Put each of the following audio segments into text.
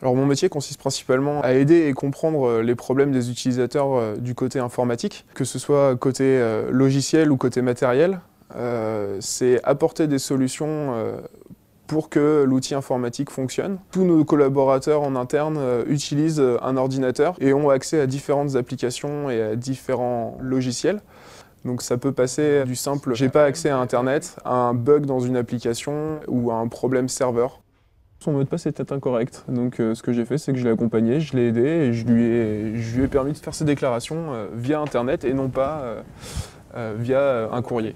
Alors mon métier consiste principalement à aider et comprendre les problèmes des utilisateurs du côté informatique, que ce soit côté logiciel ou côté matériel. C'est apporter des solutions pour que l'outil informatique fonctionne. Tous nos collaborateurs en interne utilisent un ordinateur et ont accès à différentes applications et à différents logiciels. Donc ça peut passer du simple « j'ai pas accès à Internet » à un bug dans une application ou à un problème serveur. Son mot de passe était incorrect, donc ce que j'ai fait, c'est que je l'ai accompagné, je l'ai aidé et je lui ai permis de faire ses déclarations via Internet et non pas via un courrier.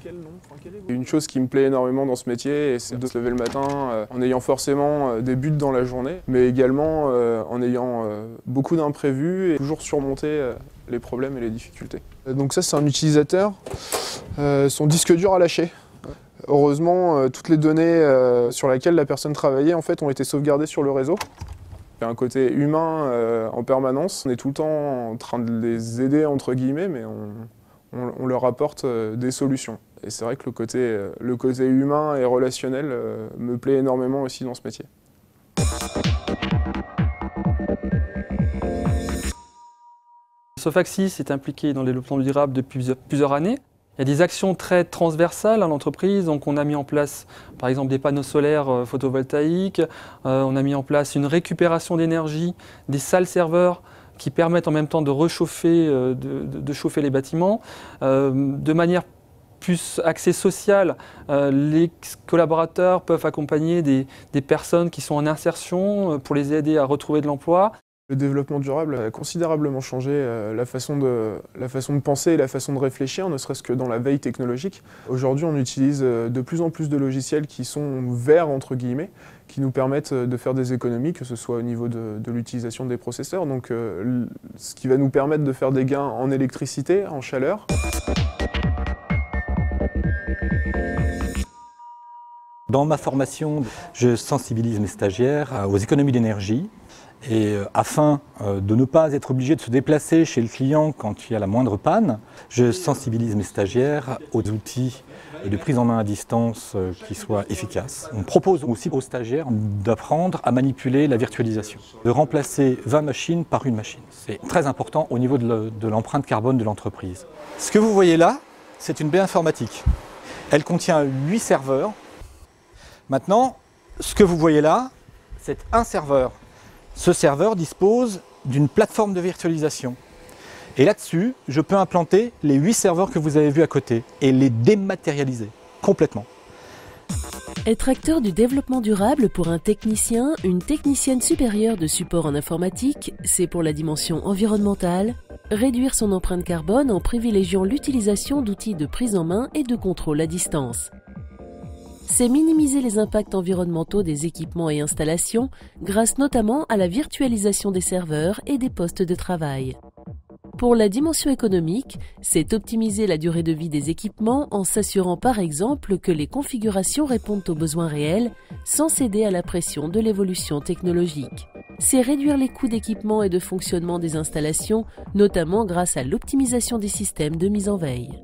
Une chose qui me plaît énormément dans ce métier, c'est de se lever le matin en ayant forcément des buts dans la journée, mais également en ayant beaucoup d'imprévus et toujours surmonter les problèmes et les difficultés. Donc ça, c'est un utilisateur, son disque dur a lâché. Heureusement, toutes les données sur lesquelles la personne travaillait en fait, ont été sauvegardées sur le réseau. Il y a un côté humain en permanence. On est tout le temps en train de les aider, entre guillemets, mais on leur apporte des solutions. Et c'est vrai que le côté humain et relationnel me plaît énormément aussi dans ce métier. Sofaxis est impliqué dans le développement durable depuis plusieurs années. Il y a des actions très transversales à l'entreprise, donc on a mis en place par exemple des panneaux solaires photovoltaïques, on a mis en place une récupération d'énergie, des salles serveurs qui permettent en même temps de réchauffer, de chauffer les bâtiments. De manière plus axée sociale, les collaborateurs peuvent accompagner des personnes qui sont en insertion pour les aider à retrouver de l'emploi. Le développement durable a considérablement changé la façon de penser et la façon de réfléchir, ne serait-ce que dans la veille technologique. Aujourd'hui, on utilise de plus en plus de logiciels qui sont verts, entre guillemets, qui nous permettent de faire des économies, que ce soit au niveau de l'utilisation des processeurs, donc ce qui va nous permettre de faire des gains en électricité, en chaleur. Dans ma formation, je sensibilise mes stagiaires aux économies d'énergie. Et afin de ne pas être obligé de se déplacer chez le client quand il y a la moindre panne, je sensibilise mes stagiaires aux outils de prise en main à distance qui soient efficaces. On propose aussi aux stagiaires d'apprendre à manipuler la virtualisation, de remplacer 20 machines par une machine. C'est très important au niveau de l'empreinte carbone de l'entreprise. Ce que vous voyez là, c'est une baie informatique. Elle contient 8 serveurs. Maintenant, ce que vous voyez là, c'est un serveur. Ce serveur dispose d'une plateforme de virtualisation. Et là-dessus, je peux implanter les 8 serveurs que vous avez vus à côté et les dématérialiser complètement. Être acteur du développement durable pour un technicien, une technicienne supérieure de support en informatique, c'est pour la dimension environnementale, réduire son empreinte carbone en privilégiant l'utilisation d'outils de prise en main et de contrôle à distance. C'est minimiser les impacts environnementaux des équipements et installations grâce notamment à la virtualisation des serveurs et des postes de travail. Pour la dimension économique, c'est optimiser la durée de vie des équipements en s'assurant par exemple que les configurations répondent aux besoins réels sans céder à la pression de l'évolution technologique. C'est réduire les coûts d'équipement et de fonctionnement des installations, notamment grâce à l'optimisation des systèmes de mise en veille.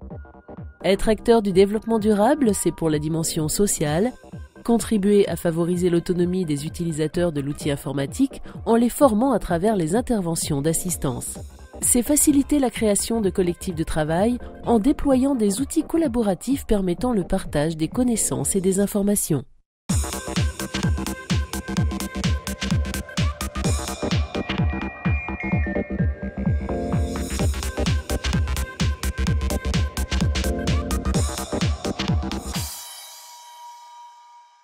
Être acteur du développement durable, c'est pour la dimension sociale, contribuer à favoriser l'autonomie des utilisateurs de l'outil informatique en les formant à travers les interventions d'assistance. C'est faciliter la création de collectifs de travail en déployant des outils collaboratifs permettant le partage des connaissances et des informations.